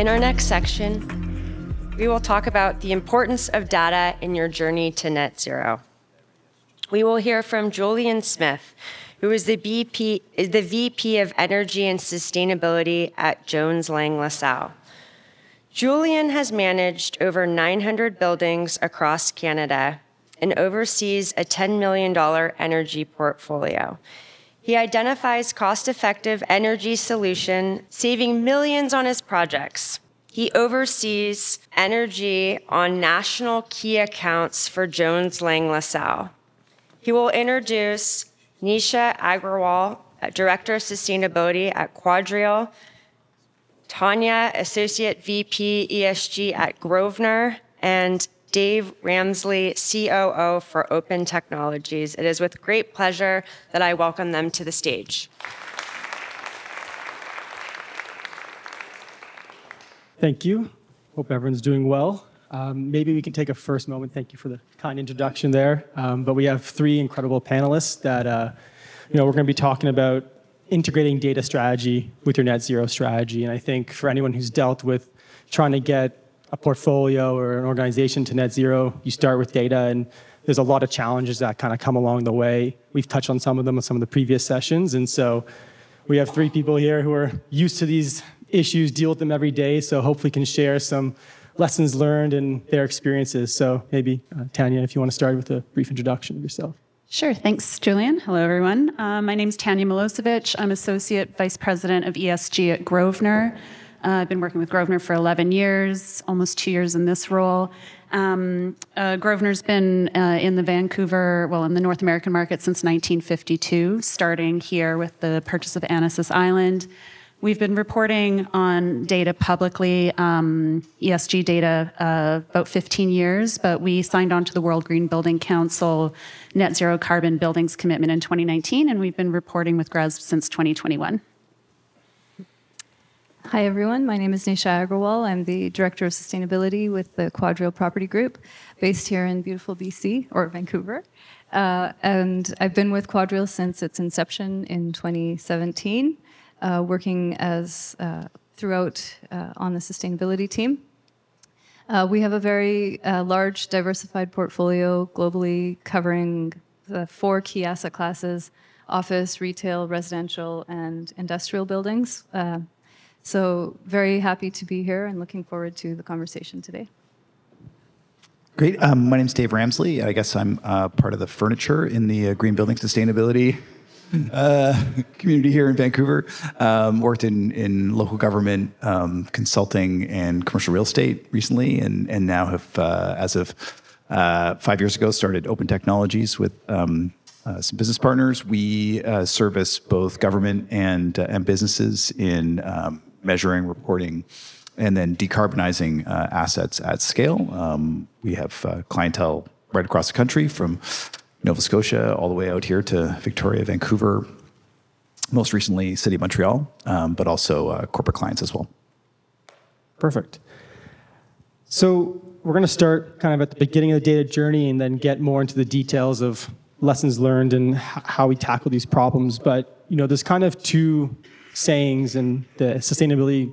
In our next section, we will talk about the importance of data in your journey to net zero. We will hear from Julian Smith, who is the VP of Energy and Sustainability at Jones Lang LaSalle. Julian has managed over 900 buildings across Canada and oversees a $10 million energy portfolio. He identifies cost-effective energy solution, saving millions on his projects. He oversees energy on national key accounts for Jones Lang LaSalle. He will introduce Nisha Agrawal, Director of Sustainability at QuadReal, Tanja, Associate VP ESG at Grosvenor, and Dave Ramslie, COO for Open Technologies. It is with great pleasure that I welcome them to the stage. Thank you. Hope everyone's doing well. Maybe we can take a first moment. Thank you for the kind introduction there. But we have three incredible panelists that we're going to be talking about integrating data strategy with your net zero strategy. And I think for anyone who's dealt with trying to get a portfolio or an organization to net zero, you start with data, and there's a lot of challenges that kind of come along the way. We've touched on some of them in some of the previous sessions, and so we have three people here who are used to these issues, deal with them every day, so hopefully can share some lessons learned and their experiences. So maybe, Tanja, if you want to start with a brief introduction of yourself. Sure. Thanks, Julian. Hello, everyone. My name is Tanja Milosevic. I'm Associate Vice President of ESG at Grosvenor. I've been working with Grosvenor for 11 years, almost 2 years in this role. Grosvenor's been in the North American market since 1952, starting here with the purchase of Annacis Island. We've been reporting on data publicly, ESG data, about 15 years, but we signed on to the World Green Building Council Net Zero Carbon Buildings Commitment in 2019, and we've been reporting with GRESB since 2021. Hi, everyone. My name is Nisha Agrawal. I'm the Director of Sustainability with the QuadReal Property Group, based here in beautiful BC, or Vancouver. And I've been with QuadReal since its inception in 2017, working as throughout on the sustainability team. We have a very large, diversified portfolio globally covering the 4 key asset classes: office, retail, residential, and industrial buildings. So very happy to be here and looking forward to the conversation today. Great. My name is Dave Ramslie. I guess I'm part of the furniture in the green building sustainability community here in Vancouver. Worked in local government, consulting, and commercial real estate recently, and now have, as of 5 years ago, started Open Technologies with some business partners. We service both government and businesses in measuring, reporting, and then decarbonizing assets at scale. We have clientele right across the country, from Nova Scotia all the way out here to Victoria, Vancouver, most recently City of Montreal, but also corporate clients as well. Perfect. So we're going to start kind of at the beginning of the data journey and then get more into the details of lessons learned and how we tackle these problems. But there's kind of two sayings in the sustainability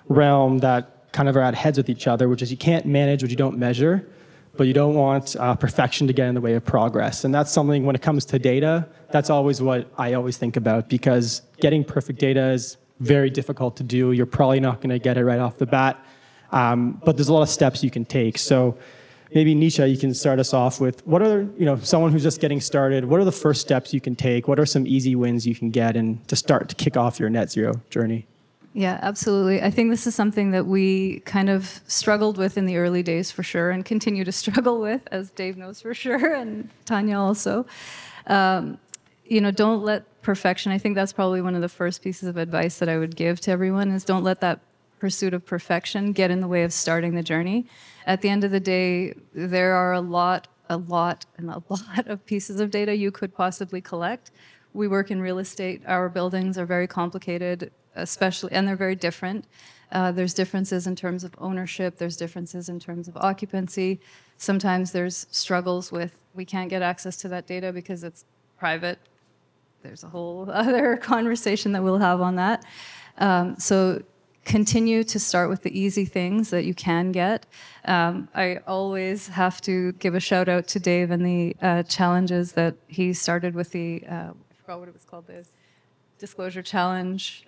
realm that kind of are at heads with each other, which is you can't manage what you don't measure, but you don't want perfection to get in the way of progress. And that's something, when it comes to data, that's always what I always think about, because getting perfect data is very difficult to do. You're probably not going to get it right off the bat, but there's a lot of steps you can take. So maybe, Nisha, you can start us off with what are, someone who's just getting started, what are the first steps you can take? What are some easy wins you can get and to start to kick off your net zero journey? Yeah, absolutely. I think this is something that we kind of struggled with in the early days for sure, and continue to struggle with, as Dave knows for sure, and Tanja also. Don't let perfection, I think that's probably one of the first pieces of advice that I would give to everyone, is don't let that pursuit of perfection get in the way of starting the journey. At the end of the day, there are a lot of pieces of data you could possibly collect. We work in real estate. Our buildings are very complicated, especially, and they're very different. There's differences in terms of ownership. There's differences in terms of occupancy. Sometimes there's struggles with, we can't get access to that data because it's private. There's a whole other conversation that we'll have on that. So continue to start with the easy things that you can get. I always have to give a shout out to Dave and the challenges that he started with the, I forgot what it was called, the disclosure challenge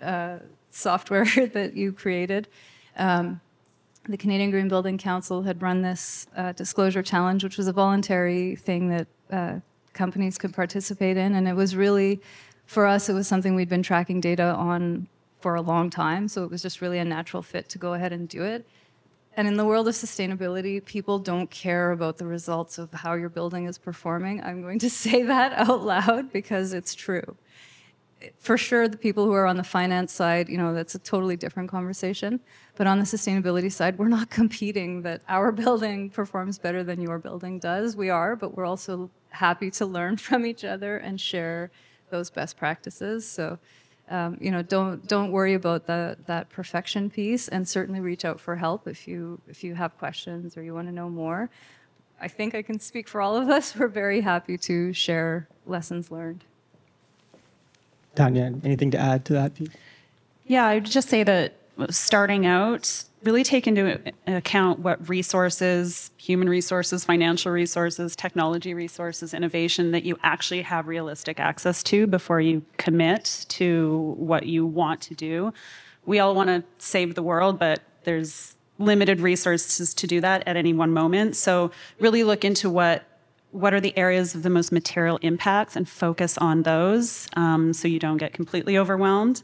software that you created. The Canadian Green Building Council had run this disclosure challenge, which was a voluntary thing that companies could participate in. And it was really, for us, it was something we'd been tracking data on for a long time. So it was just really a natural fit to go ahead and do it. And in the world of sustainability, people don't care about the results of how your building is performing. I'm going to say that out loud because it's true. For sure, the people who are on the finance side, that's a totally different conversation. But on the sustainability side, we're not competing that our building performs better than your building does. We are, but we're also happy to learn from each other and share those best practices. So, don't worry about that perfection piece, and certainly reach out for help if you have questions or you want to know more. I think I can speak for all of us. We're very happy to share lessons learned. Tanja, anything to add to that piece? Yeah, I would just say that starting out, really take into account what resources, human resources, financial resources, technology resources, innovation that you actually have realistic access to before you commit to what you want to do. We all want to save the world, but there's limited resources to do that at any one moment. So really look into what are the areas of the most material impacts and focus on those so you don't get completely overwhelmed.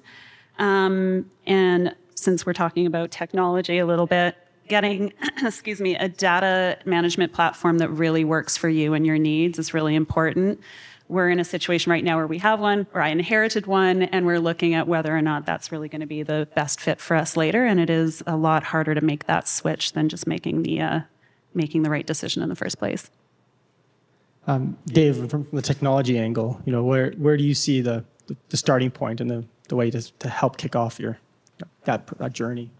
And since we're talking about technology a little bit, getting, a data management platform that really works for you and your needs is really important. We're in a situation right now where we have one, or I inherited one, and we're looking at whether or not that's really going to be the best fit for us later. And it is a lot harder to make that switch than just making the right decision in the first place. Dave, from the technology angle, where do you see the starting point and the way to help kick off that journey?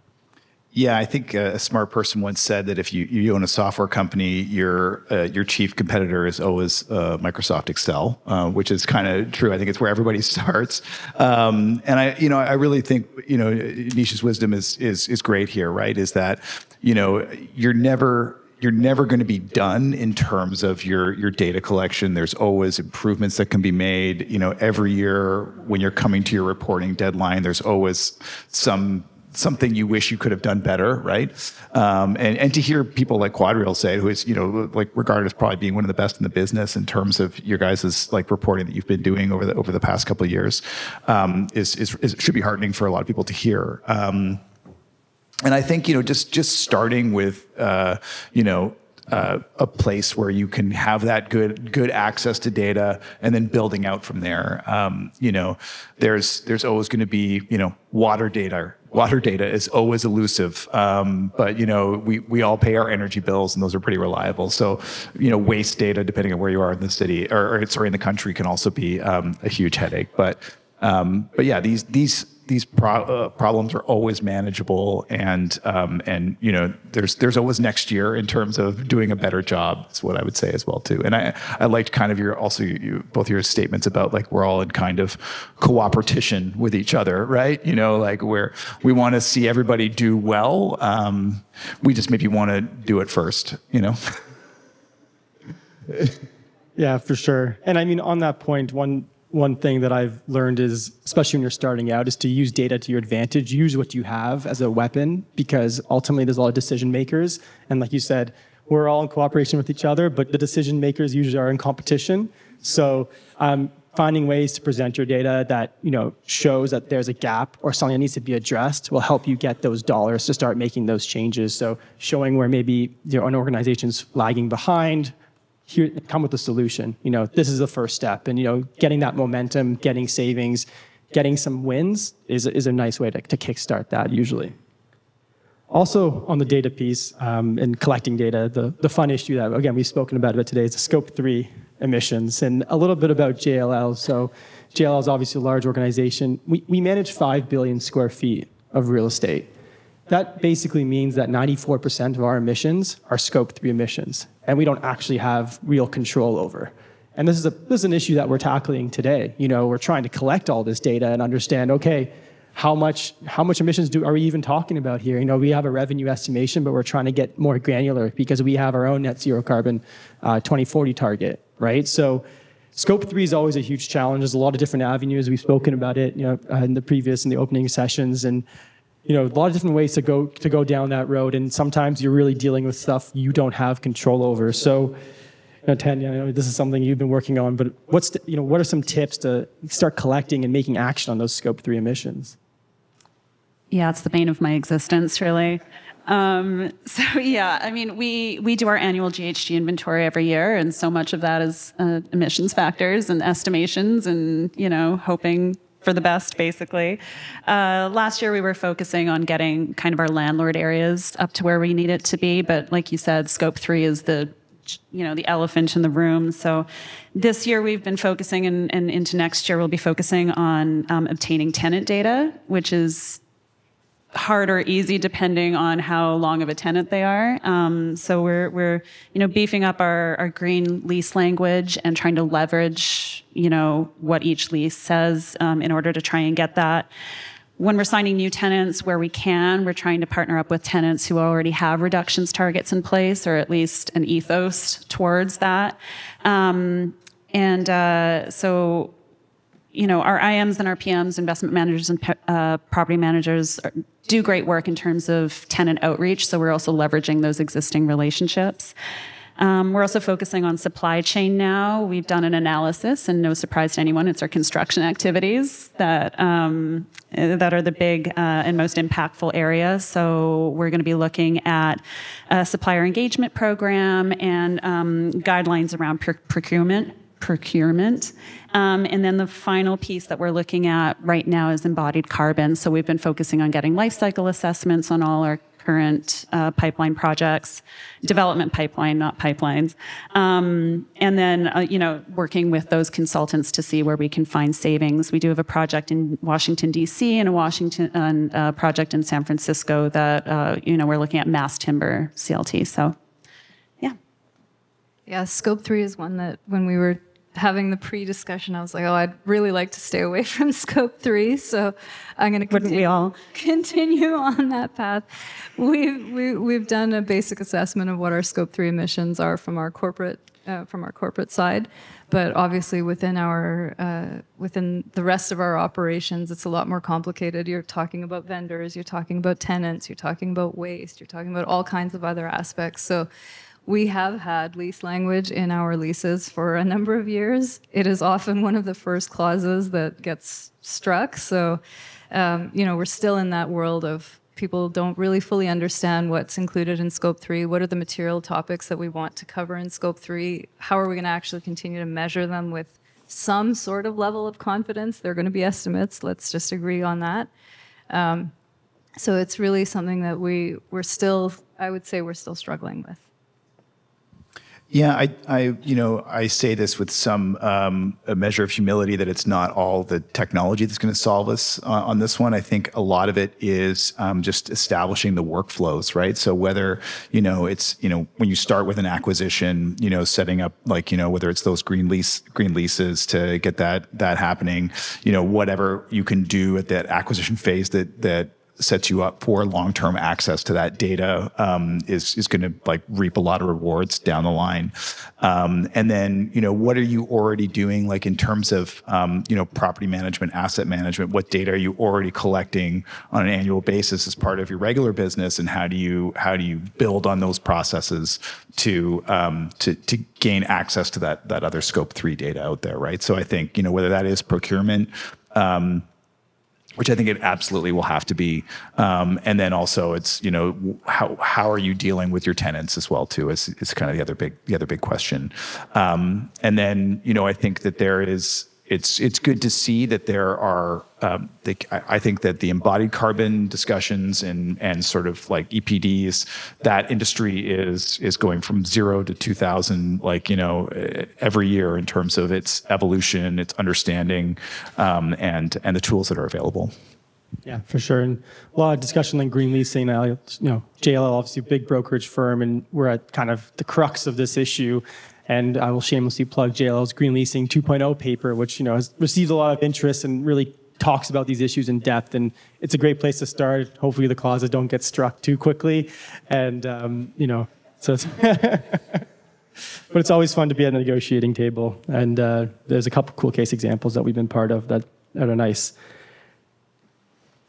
Yeah, I think a smart person once said that if you own a software company, your chief competitor is always Microsoft Excel, which is kind of true. I think it's where everybody starts. And I really think Nisha's wisdom is great here, right? Is that you're never going to be done in terms of your data collection. There's always improvements that can be made. Every year when you're coming to your reporting deadline, there's always something you wish you could have done better, right? And to hear people like QuadReal say, who is regarded as probably being one of the best in the business in terms of your guys' reporting that you've been doing over the past couple of years, should be heartening for a lot of people to hear. And I think just starting with a place where you can have that good access to data, and then building out from there. There's always going to be water data. Water data is always elusive, but we all pay our energy bills, and those are pretty reliable. So waste data, depending on where you are in the city or in the country, can also be a huge headache. But yeah, these problems are always manageable, and there's always next year in terms of doing a better job. Is what I would say as well too. And I liked kind of both your statements about we're all in kind of cooperation with each other, right? Where we want to see everybody do well. We just maybe want to do it first. Yeah, for sure. And I mean, on that point, one thing that I've learned is, especially when you're starting out, is to use data to your advantage. Use what you have as a weapon, because ultimately there's a lot of decision makers. And like you said, we're all in cooperation with each other, but the decision makers usually are in competition. So finding ways to present your data that shows that there's a gap or something that needs to be addressed will help you get those dollars to start making those changes. So showing where maybe an organization's lagging behind, here, come with a solution. This is the first step, and getting that momentum, getting savings, getting some wins is a nice way to kickstart that usually. Also on the data piece and collecting data, the fun issue that again we've spoken about a bit today is the Scope 3 emissions, and a little bit about JLL. So JLL is obviously a large organization. We manage 5 billion square feet of real estate. That basically means that 94% of our emissions are Scope 3 emissions, and we don't actually have real control over. And this is an issue that we're tackling today. We're trying to collect all this data and understand, okay, how much emissions are we even talking about here? We have a revenue estimation, but we're trying to get more granular because we have our own net zero carbon 2040 target, right? So Scope 3 is always a huge challenge. There's a lot of different avenues. We've spoken about it, in the opening sessions, and a lot of different ways to go down that road. And sometimes you're really dealing with stuff you don't have control over. So, Tanja, I know this is something you've been working on, but what are some tips to start collecting and making action on those Scope 3 emissions? Yeah, it's the bane of my existence, really. We do our annual GHG inventory every year, and so much of that is emissions factors and estimations and, hoping for the best, basically. Last year, we were focusing on getting kind of our landlord areas up to where we need it to be, but like you said, Scope 3 is the elephant in the room. So this year we've been focusing, and into next year we'll be focusing on obtaining tenant data, which is hard or easy depending on how long of a tenant they are. So we're beefing up our green lease language and trying to leverage what each lease says in order to try and get that. When we're signing new tenants where we can, we're trying to partner up with tenants who already have reductions targets in place, or at least an ethos towards that. Our IMs and our PMs, investment managers and property managers, do great work in terms of tenant outreach, so we're also leveraging those existing relationships. We're also focusing on supply chain now. We've done an analysis, and no surprise to anyone, it's our construction activities that are the big and most impactful area. So we're going to be looking at a supplier engagement program and guidelines around procurement. And then the final piece that we're looking at right now is embodied carbon. So we've been focusing on getting life cycle assessments on all our current pipeline projects, development pipeline, not pipelines. And then, working with those consultants to see where we can find savings. We do have a project in Washington, D.C. and a project in San Francisco that, we're looking at mass timber CLT. So, yeah. Yeah, Scope 3 is one that when we were having the pre-discussion, I was like, I'd really like to stay away from Scope 3, so I'm going to continue on that path. We've done a basic assessment of what our Scope 3 emissions are from our corporate side, but obviously within the rest of our operations, it's a lot more complicated. You're talking about vendors, you're talking about tenants, you're talking about waste, you're talking about all kinds of other aspects. So we have had lease language in our leases for a number of years. It is often one of the first clauses that gets struck. So, we're still in that world of people don't really fully understand what's included in Scope 3. What are the material topics that we want to cover in Scope 3? How are we going to actually continue to measure them with some sort of level of confidence? They're going to be estimates. Let's just agree on that. So it's really something that we're still struggling with. Yeah, I say this with some a measure of humility that it's not all the technology that's going to solve us on this one. I think a lot of it is just establishing the workflows, right? So whether it's when you start with an acquisition, setting up whether it's those green leases to get that happening, whatever you can do at that acquisition phase that sets you up for long-term access to that data is going to reap a lot of rewards down the line. And then, what are you already doing in terms of, property management, asset management? What data are you already collecting on an annual basis as part of your regular business? And how do you build on those processes to gain access to that other Scope 3 data out there, right? So I think, whether that is procurement, which I think it absolutely will have to be. And then also it's, how are you dealing with your tenants as well too, is kind of the other big question. And then, I think that it's good to see that there are, I think that the embodied carbon discussions and sort of EPDs, that industry is going from 0 to 2000, every year in terms of its evolution, its understanding, and the tools that are available. Yeah, for sure. And a lot of discussion on green leasing now. JLL, obviously a big brokerage firm, and we're at kind of the crux of this issue. And I will shamelessly plug JLL's Green Leasing 2.0 paper, which has received a lot of interest and really talks about these issues in depth, and it's a great place to start. Hopefully the clauses don't get struck too quickly, and so it's but it's always fun to be at the negotiating table, and there's a couple cool case examples that we've been part of that are nice.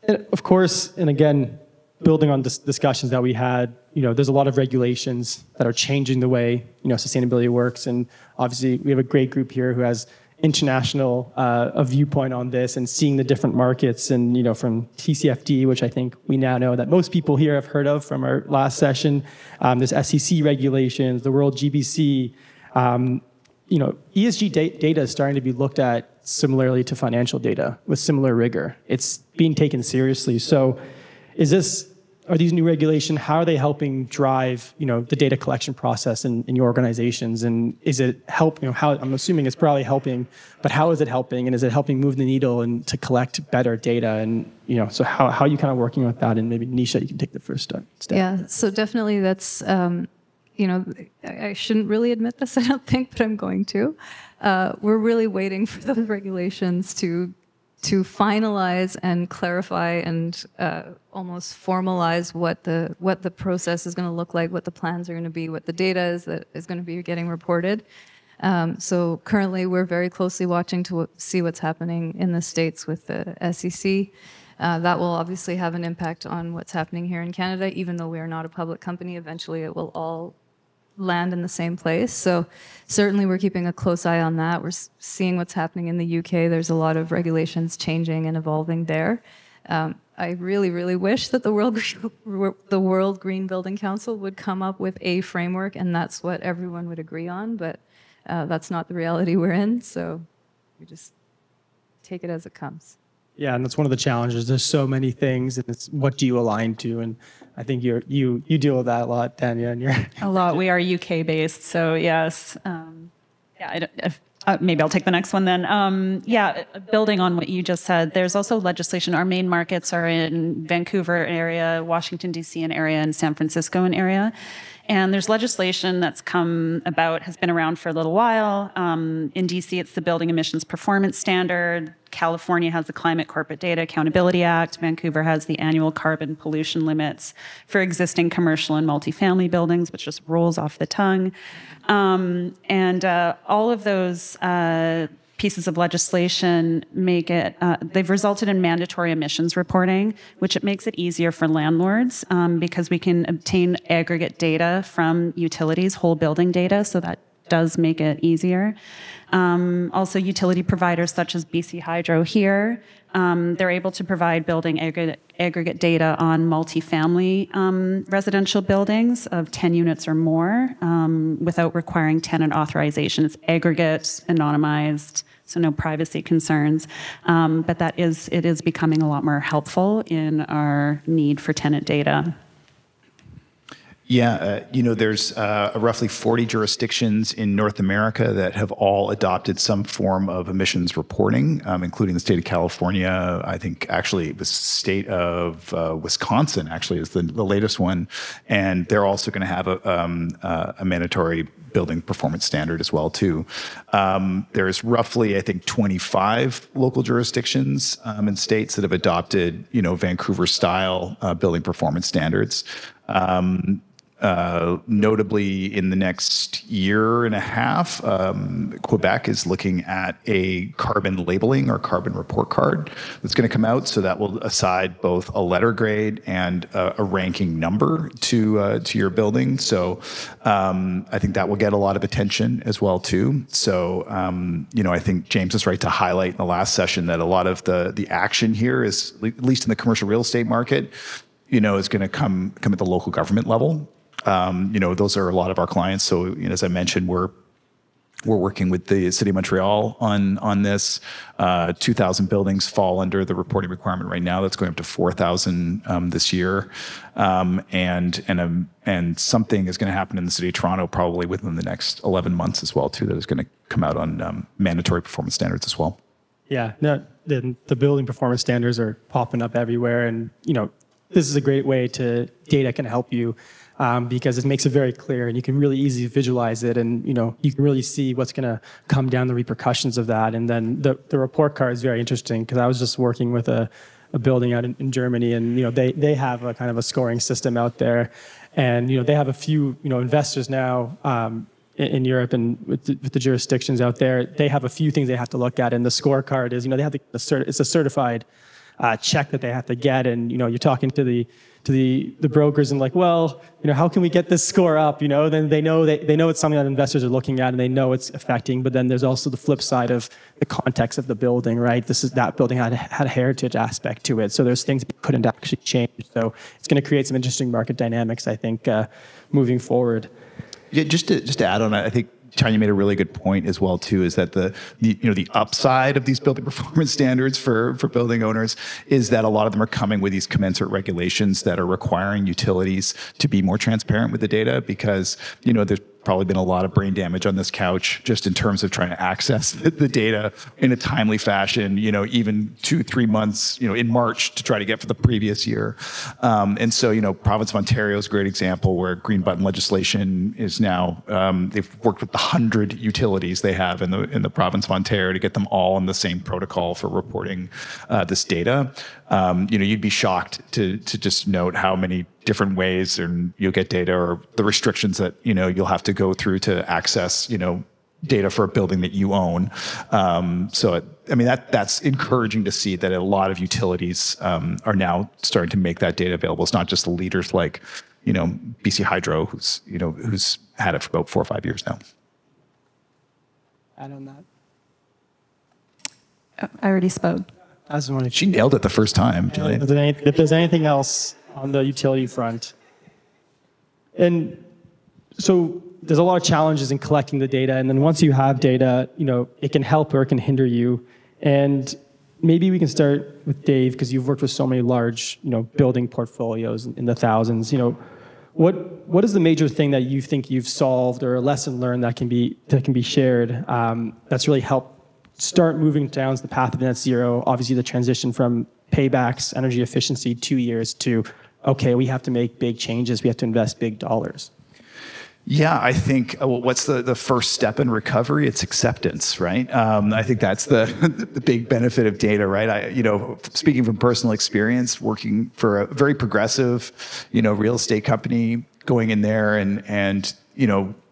And of course, and again, building on discussions that we had, there's a lot of regulations that are changing the way, sustainability works. And obviously, we have a great group here who has international a viewpoint on this and seeing the different markets. And, from TCFD, which I think we now know that most people here have heard of from our last session. There's SEC regulations, the World GBC. ESG data is starting to be looked at similarly to financial data with similar rigor. It's being taken seriously. So are these new regulations, how are they helping drive, the data collection process in your organizations? And is it how, I'm assuming it's probably helping, but how is it helping? And is it helping move the needle and to collect better data? And, so how are you kind of working with that? And maybe Nisha, you can take the first step. Yeah, so definitely that's, I shouldn't really admit this, I don't think, but I'm going to. We're really waiting for those regulations to finalize and clarify and almost formalize what the process is going to look like, what the plans are going to be, what the data is that is going to be getting reported. So currently, we're very closely watching to see what's happening in the States with the SEC. That will obviously have an impact on what's happening here in Canada, even though we are not a public company. Eventually, it will all land in the same place. So certainly we're keeping a close eye on that. We're seeing what's happening in the UK. There's a lot of regulations changing and evolving there. I really, really wish that the World Green Building Council would come up with a framework, and that's what everyone would agree on, but that's not the reality we're in, so we just take it as it comes. Yeah, and that's one of the challenges. There's so many things, and it's what do you align to? And I think you deal with that a lot, Tanja. And you're a lot. We are UK based, so yes. Maybe I'll take the next one then. Building on what you just said, there's also legislation. Our main markets are in Vancouver area, Washington, D.C. and area, and San Francisco and area. And there's legislation that's come about, has been around for a little while. In D.C., it's the Building Emissions Performance Standard. California has the Climate Corporate Data Accountability Act. Vancouver has the annual carbon pollution limits for existing commercial and multifamily buildings, which just rolls off the tongue. All of those pieces of legislation they've resulted in mandatory emissions reporting, which it makes it easier for landlords because we can obtain aggregate data from utilities, whole building data, so that does make it easier. Also, utility providers such as BC Hydro here, they're able to provide building aggregate data on multifamily residential buildings of 10 units or more without requiring tenant authorization. It's aggregate, anonymized, so no privacy concerns. But it is becoming a lot more helpful in our need for tenant data. Yeah, there's roughly 40 jurisdictions in North America that have all adopted some form of emissions reporting, including the state of California. I think actually the state of Wisconsin actually is the latest one, and they're also going to have a mandatory building performance standard as well too. There's roughly, I think, 25 local jurisdictions and states that have adopted, Vancouver-style building performance standards. Notably, in the next year and a half, Quebec is looking at a carbon labeling or carbon report card that's going to come out. So that will assign both a letter grade and a ranking number to your building. So I think that will get a lot of attention as well too. So I think James was right to highlight in the last session that a lot of the action here is, at least in the commercial real estate market, is going to come at the local government level. Those are a lot of our clients. So, as I mentioned, we're working with the City of Montreal on this. 2,000 buildings fall under the reporting requirement right now. That's going up to 4,000 this year, and something is going to happen in the City of Toronto probably within the next 11 months as well too. That is going to come out on mandatory performance standards as well. Yeah, no, the building performance standards are popping up everywhere, and this is a great way data can help you because it makes it very clear, and you can really easily visualize it, and you can really see what's going to come down the repercussions of that. And then the report card is very interesting, because I was just working with a building out in Germany, and they have a kind of a scoring system out there, and they have a few investors now in Europe, and with the jurisdictions out there, they have a few things they have to look at, and the scorecard is they have it's a certified check that they have to get, and you're talking to the brokers and like, well, how can we get this score up? Then they know it's something that investors are looking at, and they know it's affecting. But then there's also the flip side of the context of the building, right? That building had a heritage aspect to it, so there's things that couldn't actually change. So it's going to create some interesting market dynamics, I think, moving forward. Yeah, just to add on, I think Tanja made a really good point as well too, is that the upside of these building performance standards for building owners is that a lot of them are coming with these commensurate regulations that are requiring utilities to be more transparent with the data, because there's probably been a lot of brain damage on this couch just in terms of trying to access the data in a timely fashion, even 2-3 months, in March to try to get for the previous year. And so, Province of Ontario is a great example where green button legislation is now, they've worked with the 100 utilities they have in the province of Ontario to get them all on the same protocol for reporting this data. You'd be shocked to just note how many different ways and you'll get data, or the restrictions that you'll have to go through to access data for a building that you own. That's encouraging to see that a lot of utilities are now starting to make that data available. It's not just the leaders like BC Hydro, who's had it for about 4 or 5 years now. Add on that. Oh, I already spoke. She nailed it the first time, Julian. If there's anything else on the utility front. And so there's a lot of challenges in collecting the data. And then once you have data, it can help or it can hinder you. And maybe we can start with Dave, because you've worked with so many large, building portfolios in the thousands. What is the major thing that you think you've solved, or a lesson learned that can be shared, that's really helped start moving down the path of net zero? Obviously, the transition from paybacks, energy efficiency, 2 years to, okay, we have to make big changes. We have to invest big dollars. Yeah, I think what's the first step in recovery? It's acceptance, right? I think that's the big benefit of data, right? Speaking from personal experience, working for a very progressive, real estate company, going in there and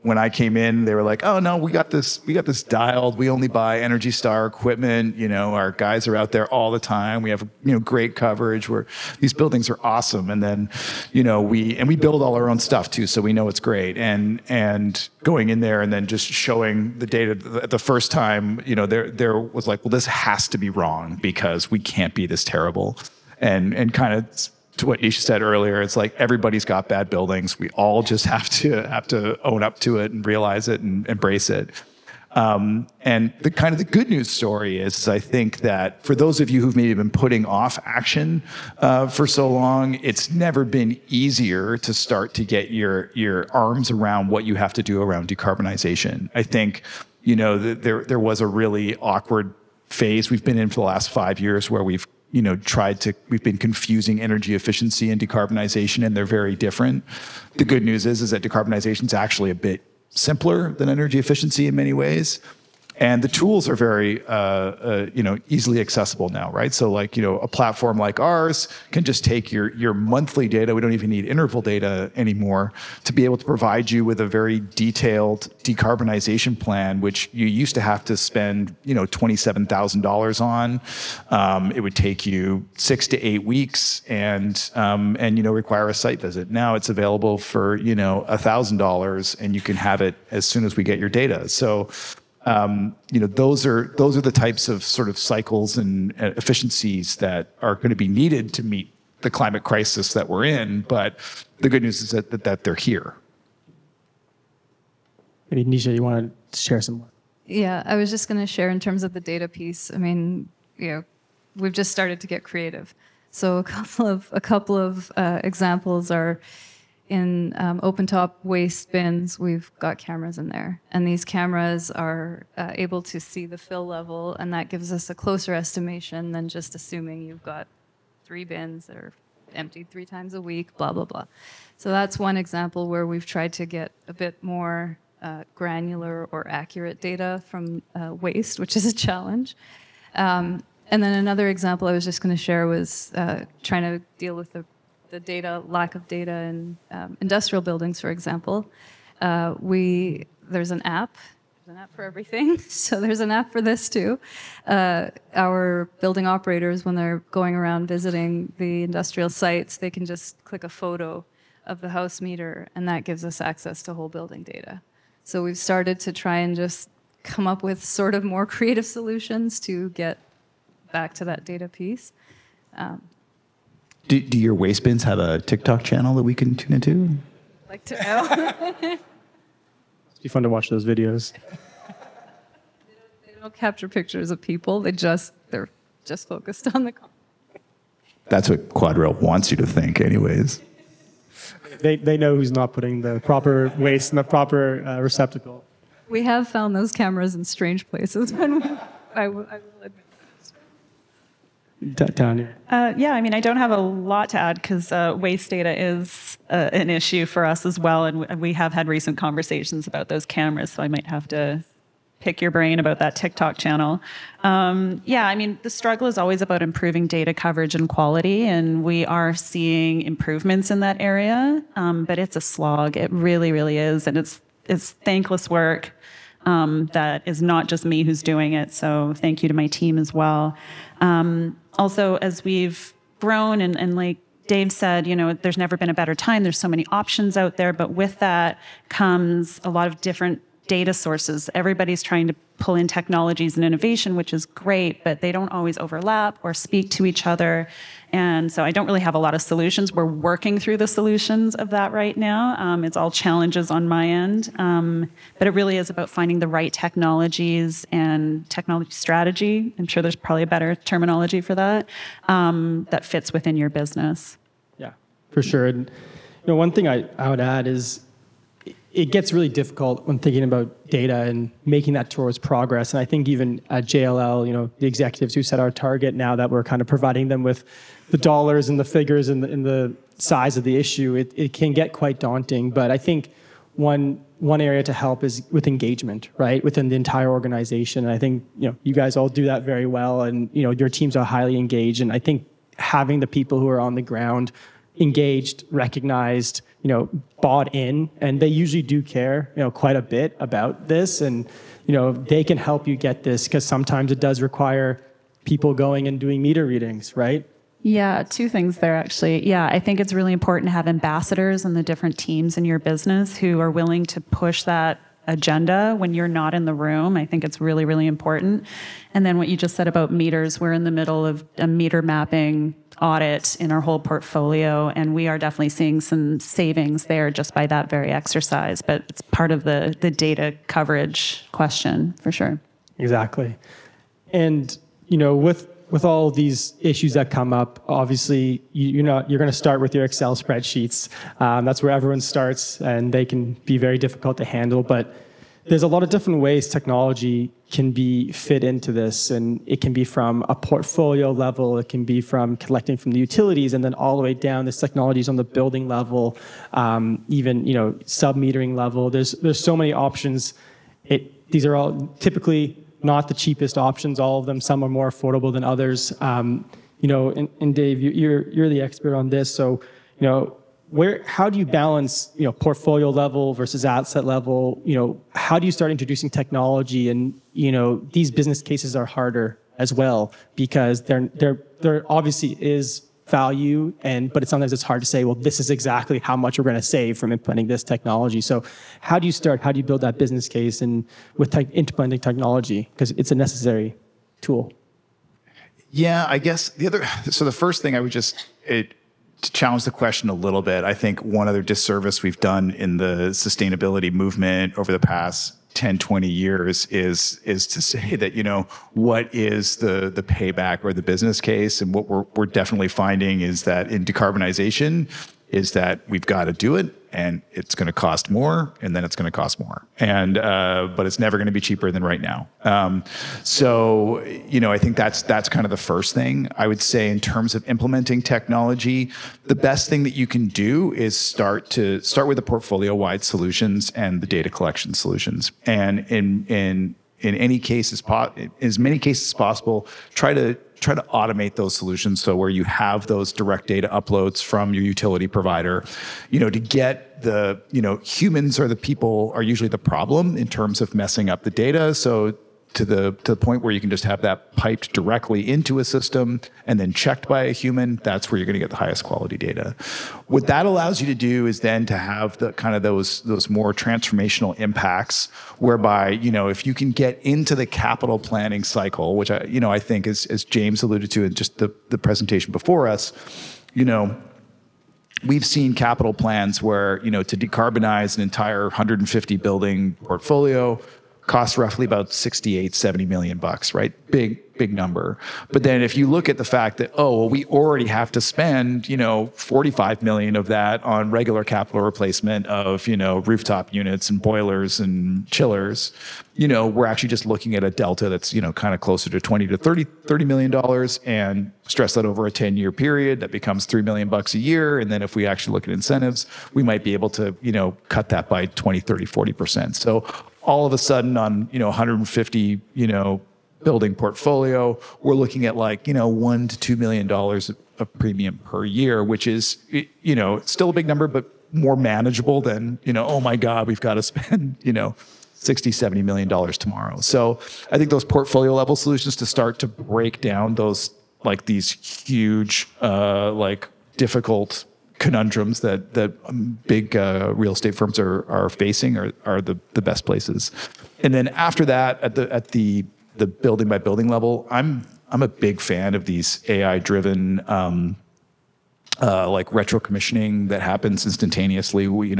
when I came in, they were like, "Oh no, we got this dialed. We only buy Energy Star equipment. Our guys are out there all the time. We have great coverage. These buildings are awesome." And then, we build all our own stuff too, so we know it's great. And going in there and then just showing the data the first time, there was like, well, this has to be wrong because we can't be this terrible. And kind of, to what Nisha said earlier, it's like everybody's got bad buildings. We all just have to own up to it and realize it and embrace it. And the good news story is I think that for those of you who've maybe been putting off action for so long, it's never been easier to start to get your arms around what you have to do around decarbonization. I think there was a really awkward phase we've been in for the last 5 years where we've been confusing energy efficiency and decarbonization, and they're very different. The good news is that decarbonization is actually a bit simpler than energy efficiency in many ways. And the tools are very, easily accessible now, right? So a platform like ours can just take your monthly data. We don't even need interval data anymore to be able to provide you with a very detailed decarbonization plan, which you used to have to spend, $27,000 on. It would take you 6 to 8 weeks and require a site visit. Now it's available for, $1,000, and you can have it as soon as we get your data. So, those are the types of sort of cycles and efficiencies that are going to be needed to meet the climate crisis that we're in. But the good news is that they're here. Maybe Nisha, you want to share some more? Yeah, I was just going to share in terms of the data piece. I mean, we've just started to get creative. So a couple of examples are, in open-top waste bins, we've got cameras in there. And these cameras are able to see the fill level, and that gives us a closer estimation than just assuming you've got 3 bins that are emptied 3 times a week, blah, blah, blah. So that's one example where we've tried to get a bit more granular or accurate data from waste, which is a challenge. And then another example I was just going to share was trying to deal with the data, lack of data in industrial buildings, for example. There's an app. There's an app for everything. So there's an app for this too. Our building operators, when they're going around visiting the industrial sites, they can just click a photo of the house meter, and that gives us access to whole building data. So we've started to try and just come up with sort of more creative solutions to get back to that data piece. Do your waste bins have a TikTok channel that we can tune into? Like to know. It'd be fun to watch those videos. They don't capture pictures of people. They're just focused on the. That's what QuadReal wants you to think, anyways. They know who's not putting the proper waste in the proper receptacle. We have found those cameras in strange places. I will admit. Tanja. Yeah, I mean, I don't have a lot to add because waste data is an issue for us as well, and we have had recent conversations about those cameras, so I might have to pick your brain about that TikTok channel. Yeah, I mean, the struggle is always about improving data coverage and quality, and we are seeing improvements in that area, but it's a slog. It really, really is, and it's thankless work. That is not just me who's doing it, so thank you to my team as well. Also, as we've grown, and like Dave said, you know, there's never been a better time. There's so many options out there, but with that comes a lot of different data sources. Everybody's trying to pull in technologies and innovation, which is great, but they don't always overlap or speak to each other. And so I don't really have a lot of solutions. We're working through the solutions of that right now. It's all challenges on my end. But it really is about finding the right technologies and technology strategy. I'm sure there's probably a better terminology for that, that fits within your business. Yeah, for sure. And, you know, one thing I would add is it gets really difficult when thinking about data and making that towards progress. And I think even at JLL, you know, the executives who set our target, now that we're kind of providing them with the dollars and the figures and the size of the issue, it can get quite daunting. But I think one area to help is with engagement, right, within the entire organization. And I think, you know, you guys all do that very well, and, you know, your teams are highly engaged. And I think having the people who are on the ground engaged, recognized, you know, bought in, and they usually do care, you know, quite a bit about this, and, you know, they can help you get this, because sometimes it does require people going and doing meter readings, right? Yeah, 2 things there, actually. Yeah, I think it's really important to have ambassadors in the different teams in your business who are willing to push that agenda when you're not in the room. I think it's really, really important. And then what you just said about meters, we're in the middle of a meter mapping audit in our whole portfolio, and we are definitely seeing some savings there just by that very exercise. But it's part of the data coverage question, for sure. Exactly. And, you know, with all these issues that come up, obviously you're going to start with your Excel spreadsheets. That's where everyone starts, and they can be very difficult to handle. But there's a lot of different ways technology can be fit into this, and it can be from a portfolio level, it can be from collecting from the utilities, and then all the way down. This technology is on the building level, even, you know, sub-metering level. There's so many options. These are all typically not the cheapest options, all of them. Some are more affordable than others. You know, and Dave, you're the expert on this. So, you know, how do you balance, you know, portfolio level versus asset level? You know, how do you start introducing technology? And, you know, these business cases are harder as well, because there obviously is value, but sometimes it's hard to say, well, this is exactly how much we're going to save from implementing this technology. So how do you build that business case and with implementing technology? Because it's a necessary tool. Yeah, I guess the first thing I would to challenge the question a little bit, I think one other disservice we've done in the sustainability movement over the past 10, 20 years is to say that, you know, what is the payback or the business case? And what we're definitely finding is that in decarbonization, is that we've got to do it, and it's going to cost more, and then it's going to cost more, and but it's never going to be cheaper than right now. So I think that's kind of the first thing I would say in terms of implementing technology. The best thing that you can do is start with the portfolio-wide solutions and the data collection solutions, and in any cases, as many cases as possible, try to automate those solutions. So where you have those direct data uploads from your utility provider, to get the, humans are usually the problem in terms of messing up the data. So to the point where you can just have that piped directly into a system and then checked by a human, that's where you're going to get the highest quality data. What that allows you to do is then to have the kind of those more transformational impacts, whereby, if you can get into the capital planning cycle, which I think as James alluded to in just the presentation before us, we've seen capital plans where, to decarbonize an entire 150 building portfolio costs roughly about $70 million, right? Big number. But then if you look at the fact that, we already have to spend, 45 million of that on regular capital replacement of, rooftop units and boilers and chillers, we're actually just looking at a delta that's, kind of closer to $20 to $30 million, and stress that over a 10-year period, that becomes $3 million a year. And then if we actually look at incentives, we might be able to, cut that by 20, 30, 40%. So all of a sudden on, 150, building portfolio, we're looking at like, $1 to $2 million of premium per year, which is, still a big number, but more manageable than, oh my God, we've got to spend, $60, $70 million tomorrow. So I think those portfolio level solutions to start to break down those, like these huge, difficult conundrums that big real estate firms are facing are the best places. And then after that, at the building by building level, I'm a big fan of these AI driven retro commissioning that happens instantaneously. We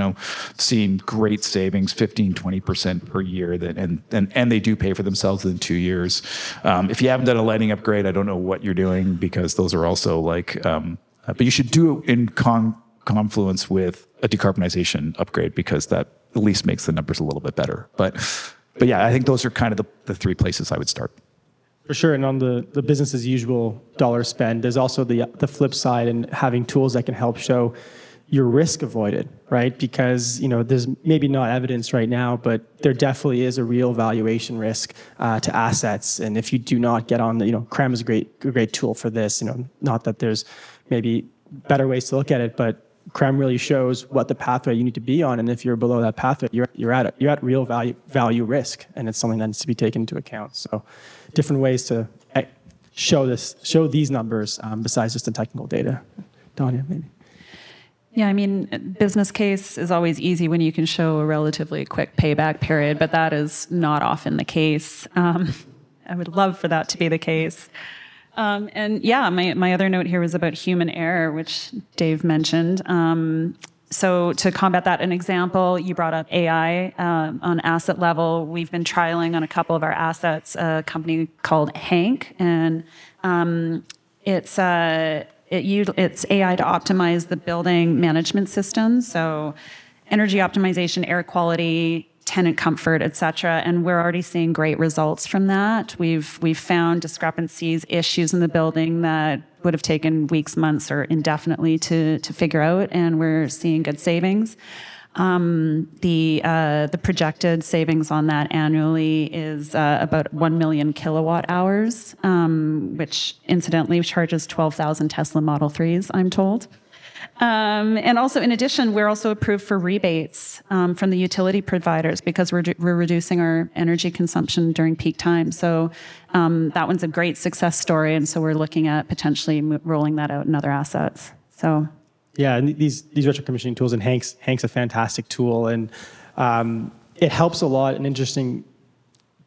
seen great savings, 15-20% per year, and they do pay for themselves in 2 years. If you haven't done a lighting upgrade, I don't know what you're doing, because those are also but you should do it in confluence with a decarbonization upgrade, because that at least makes the numbers a little bit better. But yeah, I think those are kind of the three places I would start. For sure. And on the business as usual dollar spend, there's also the flip side, and having tools that can help show your risk avoided, right? Because, there's maybe not evidence right now, but there definitely is a real valuation risk to assets. And if you do not get on CREM is a great tool for this. Not that there's maybe better ways to look at it, but CREM really shows what the pathway you need to be on, and if you're below that pathway, you're at real value risk, and it's something that needs to be taken into account. So, different ways to show these numbers besides just the technical data. Tanja, maybe. Yeah, business case is always easy when you can show a relatively quick payback period, but that is not often the case. I would love for that to be the case. And yeah, my other note here was about human error, which Dave mentioned. So to combat that, an example, you brought up AI on asset level. We've been trialing on a couple of our assets, a company called Hank, and it's AI to optimize the building management systems. So energy optimization, air quality, tenant comfort, et cetera, and we're already seeing great results from that. We've found discrepancies, issues in the building that would have taken weeks, months, or indefinitely to figure out, and we're seeing good savings. The projected savings on that annually is about 1 million kilowatt hours, which incidentally charges 12,000 Tesla Model 3s, I'm told. And also, in addition, we're also approved for rebates from the utility providers, because we're reducing our energy consumption during peak time. So that one's a great success story, and so we're looking at potentially rolling that out in other assets. So yeah, and these retro commissioning tools, and Hank's a fantastic tool, and it helps a lot. An interesting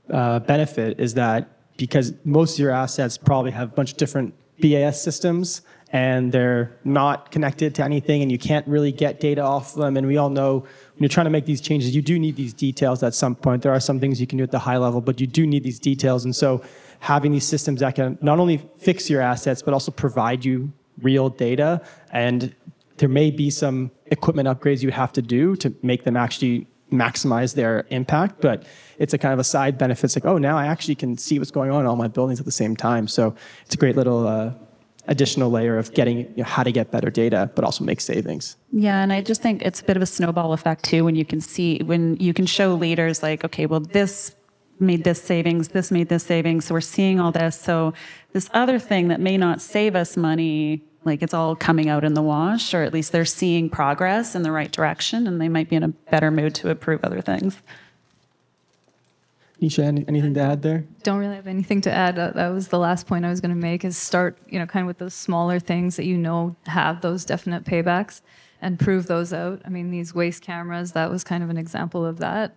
benefit is that because most of your assets probably have a bunch of different BAS systems, and they're not connected to anything, and you can't really get data off them. And we all know when you're trying to make these changes, you do need these details at some point. There are some things you can do at the high level, but you do need these details. And so having these systems that can not only fix your assets, but also provide you real data and there may be some equipment upgrades you have to do to make them actually maximize their impact, but it's a kind of a side benefit. It's like, oh, now I actually can see what's going on in all my buildings at the same time. So it's a great little additional layer of getting how to get better data, but also make savings. Yeah, and I just think it's a bit of a snowball effect too when you can show leaders like, okay, well, this made this savings, this made this savings, so we're seeing all this. So this other thing that may not save us money, like it's all coming out in the wash, or at least they're seeing progress in the right direction, and they might be in a better mood to approve other things. Nisha, anything to add there? Don't really have anything to add. That was the last point I was going to make, is start, kind of with those smaller things that have those definite paybacks and prove those out. I mean, these waste cameras, that was kind of an example of that.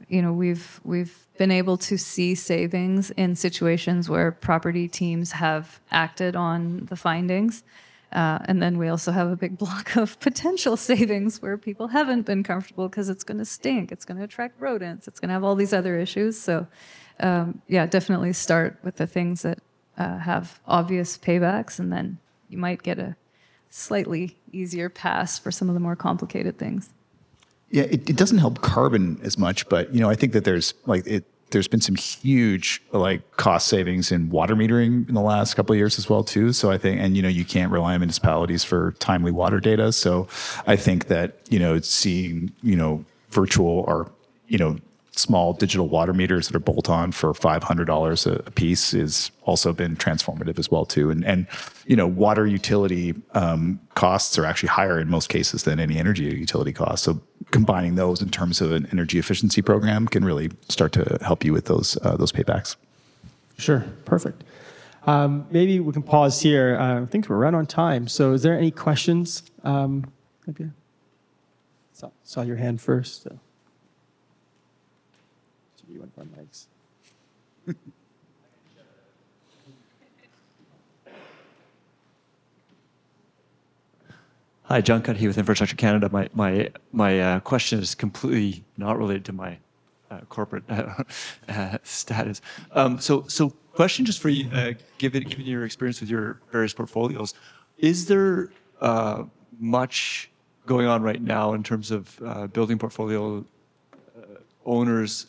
We've been able to see savings in situations where property teams have acted on the findings. And then we also have a big block of potential savings where people haven't been comfortable because it's going to stink, it's going to attract rodents, it's going to have all these other issues. So, definitely start with the things that have obvious paybacks, and then you might get a slightly easier pass for some of the more complicated things. Yeah, it doesn't help carbon as much, but I think that there's been some huge cost savings in water metering in the last couple of years as well too. So I think, and you can't rely on municipalities for timely water data. So I think that seeing virtual or small digital water meters that are bolt on for $500 a piece is also been transformative as well too. And water utility costs are actually higher in most cases than any energy utility costs. So combining those in terms of an energy efficiency program can really start to help you with those paybacks. Sure. Perfect. Maybe we can pause here. I think we're right on time. So is there any questions? Maybe. Saw your hand first. So. You went for mics. Hi, John Cutt here with Infrastructure Canada. My question is completely not related to my corporate status. So question just for you, given your experience with your various portfolios, is there much going on right now in terms of building portfolio owners'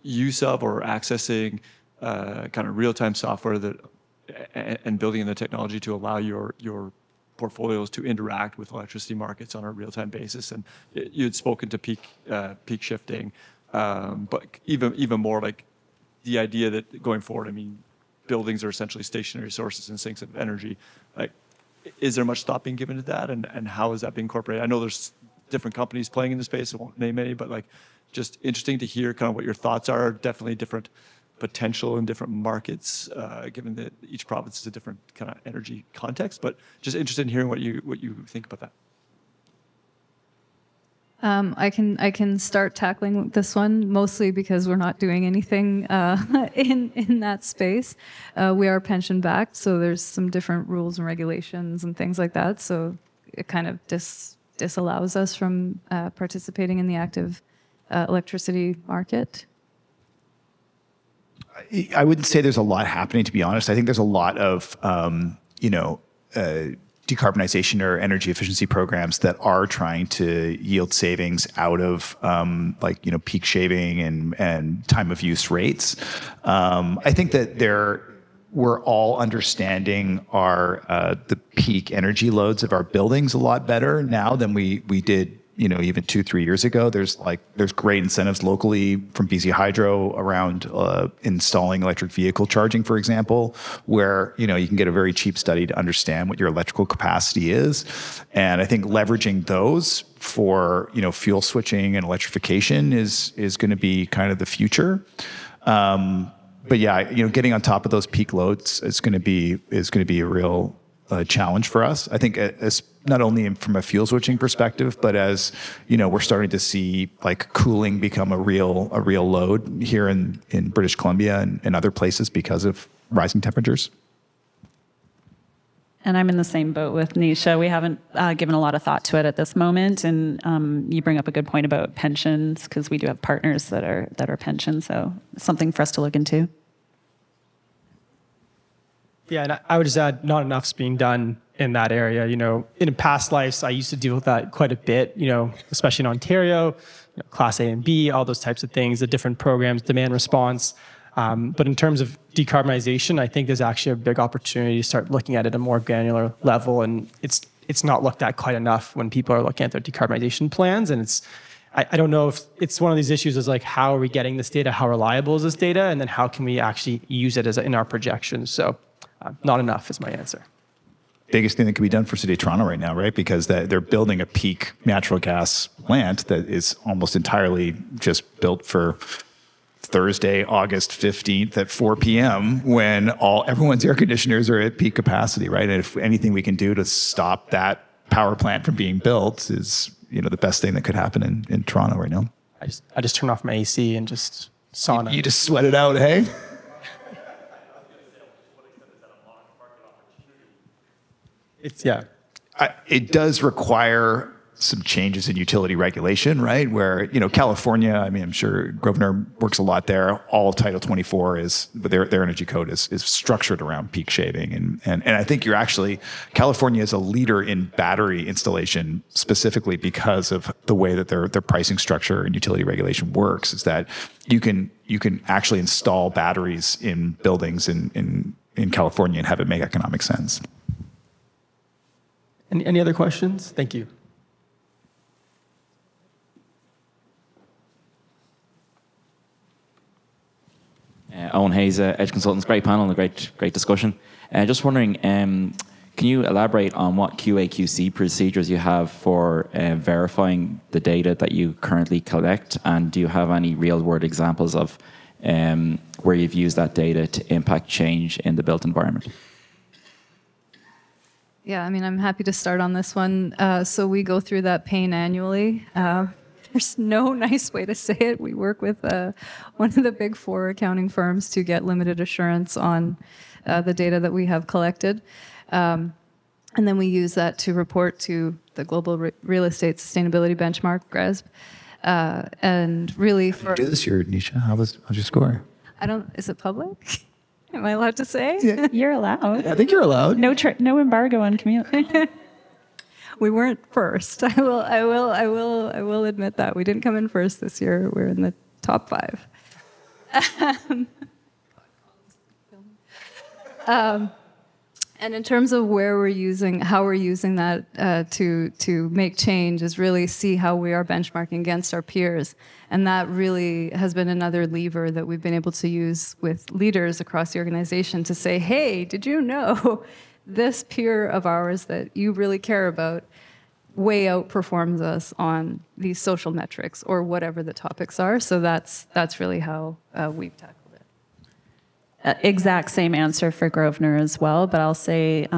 use of or accessing kind of real-time software and building in the technology to allow your portfolios to interact with electricity markets on a real-time basis? And you had spoken to peak shifting, but even more like the idea that going forward, I mean, buildings are essentially stationary sources and sinks of energy. Like, is there much thought being given to that, and how is that being incorporated? I know there's different companies playing in the space. I won't name any, but just interesting to hear kind of what your thoughts are. Definitely different potential in different markets, given that each province is a different kind of energy context. But just interested in hearing what you think about that. I can start tackling this one, mostly because we're not doing anything in that space. We are pension backed, so there's some different rules and regulations and things like that. So it kind of disallows us from participating in the active electricity market. I wouldn't say there's a lot happening, to be honest. I think there's a lot of decarbonization or energy efficiency programs that are trying to yield savings out of peak shaving and time of use rates. I think that we're all understanding the peak energy loads of our buildings a lot better now than we did even 2-3 years ago. There's great incentives locally from BC Hydro around installing electric vehicle charging, for example, where you can get a very cheap study to understand what your electrical capacity is. And I think leveraging those for fuel switching and electrification is going to be kind of the future. But yeah, getting on top of those peak loads is going to be a real challenge for us. I think as not only from a fuel switching perspective, but as we're starting to see cooling become a real load here in British Columbia and other places because of rising temperatures. And I'm in the same boat with Nisha. We haven't given a lot of thought to it at this moment. And you bring up a good point about pensions, because we do have partners that are pensions. So something for us to look into. Yeah, and I would just add, not enough's being done in that area. In past lives, I used to deal with that quite a bit, especially in Ontario, Class A and B, all those types of things, the different programs, demand response. But in terms of decarbonization, I think there's actually a big opportunity to start looking at it at a more granular level. And it's not looked at quite enough when people are looking at their decarbonization plans. And I don't know if it's one of these issues is like, how are we getting this data? How reliable is this data? And then how can we actually use it in our projections? So not enough is my answer. Biggest thing that can be done for City of Toronto right now, right? Because they're building a peak natural gas plant that is almost entirely just built for Thursday, August 15th at 4 p.m. when everyone's air conditioners are at peak capacity, right? And if anything we can do to stop that power plant from being built is, the best thing that could happen in Toronto right now. I just turn off my AC and just sauna. You just sweat it out, hey? It does require some changes in utility regulation, right? Where, California, I'm sure Grosvenor works a lot there. All of Title 24 but their energy code is structured around peak shaving. And I think California is a leader in battery installation specifically because of the way that their pricing structure and utility regulation works, is that you can actually install batteries in buildings in California and have it make economic sense. Any other questions? Thank you. Owen Hayes, Edge Consultants, great panel and a great discussion. Just wondering, can you elaborate on what QA/QC procedures you have for verifying the data that you currently collect, and do you have any real-world examples of where you've used that data to impact change in the built environment? Yeah, I'm happy to start on this one. So we go through that pain annually. There's no nice way to say it. We work with one of the big 4 accounting firms to get limited assurance on the data that we have collected. And then we use that to report to the Global Real Estate Sustainability Benchmark, GRESB. And really for... Do this year, Nisha. How's your score? Is it public? Am I allowed to say? Yeah. You're allowed. I think you're allowed. No embargo on community. We weren't first. I will admit that. We didn't come in first this year. We're in the top 5. And in terms of how we're using that to make change, is really see how we are benchmarking against our peers. And that really has been another lever that we've been able to use with leaders across the organization to say, hey, did you know this peer of ours that you really care about way outperforms us on these social metrics or whatever the topics are? So that's really how we've tackled it. Exact same answer for Grosvenor as well, but I'll say,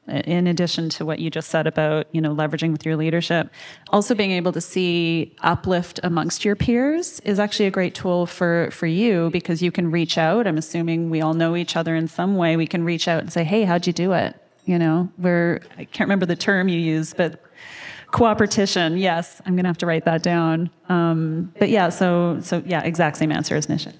in addition to what you just said about leveraging with your leadership, also being able to see uplift amongst your peers is actually a great tool for you, because you can reach out. I'm assuming we all know each other in some way. We can reach out and say, hey, how'd you do it? I can't remember the term you used, but cooperation. Yes, I'm gonna have to write that down. But yeah, so yeah, exact same answer as Nisha.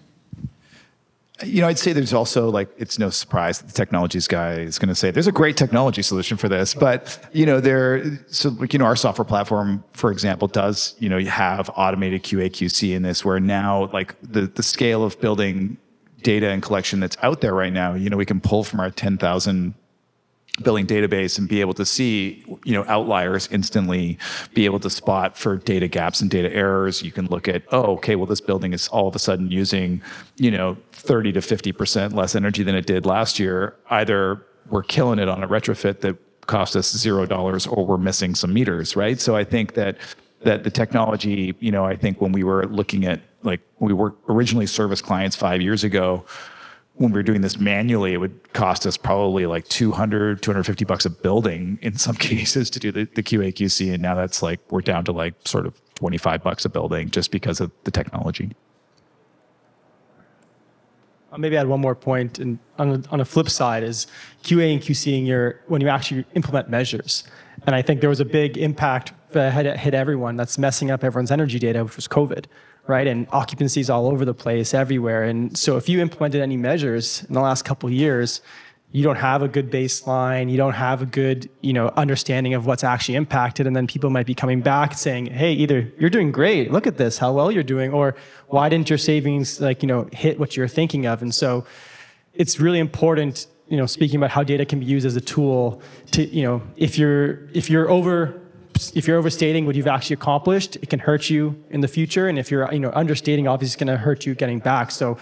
I'd say there's also, it's no surprise that the technologies guy is going to say there's a great technology solution for this, but our software platform, for example, does you have automated QA/QC in this, where now the scale of building data and collection that's out there right now, we can pull from our 10,000 billing database and be able to see, outliers instantly, be able to spot for data gaps and data errors. You can look at, this building is all of a sudden using, 30 to 50% less energy than it did last year. Either we're killing it on a retrofit that cost us $0 or we're missing some meters, right? So I think that the technology, I think when we were looking at, we were originally service clients 5 years ago, when we were doing this manually, it would cost us probably $200, $250 a building in some cases to do the QA/QC, and now that's we're down to sort of $25 a building just because of the technology. I'll maybe add one more point, and on a flip side is QA and QCing when you actually implement measures. And I think there was a big impact that hit everyone that's messing up everyone's energy data, which was COVID. Right, and occupancies all over the place, everywhere. And so if you implemented any measures in the last couple of years, you don't have a good baseline, you don't have a good, understanding of what's actually impacted, and then people might be coming back saying, hey, either you're doing great, look at this, how well you're doing, or why didn't your savings hit what you're thinking of? And so it's really important, speaking about how data can be used as a tool to, if you're overstating what you've actually accomplished, it can hurt you in the future, and if you're understating, obviously it's going to hurt you getting back. So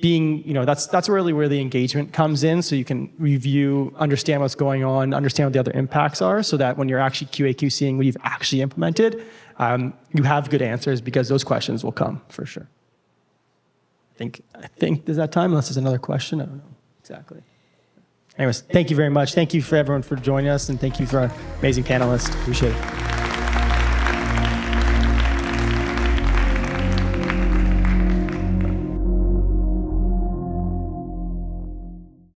being, that's really where the engagement comes in, so you can review, understand what's going on, understand what the other impacts are, so that when you're actually QA/QCing what you've actually implemented, you have good answers, because those questions will come for sure. I think there's that time, unless there's another question. I don't know exactly. Anyways, thank you very much. Thank you for everyone for joining us, and thank you for our amazing panelists. Appreciate it.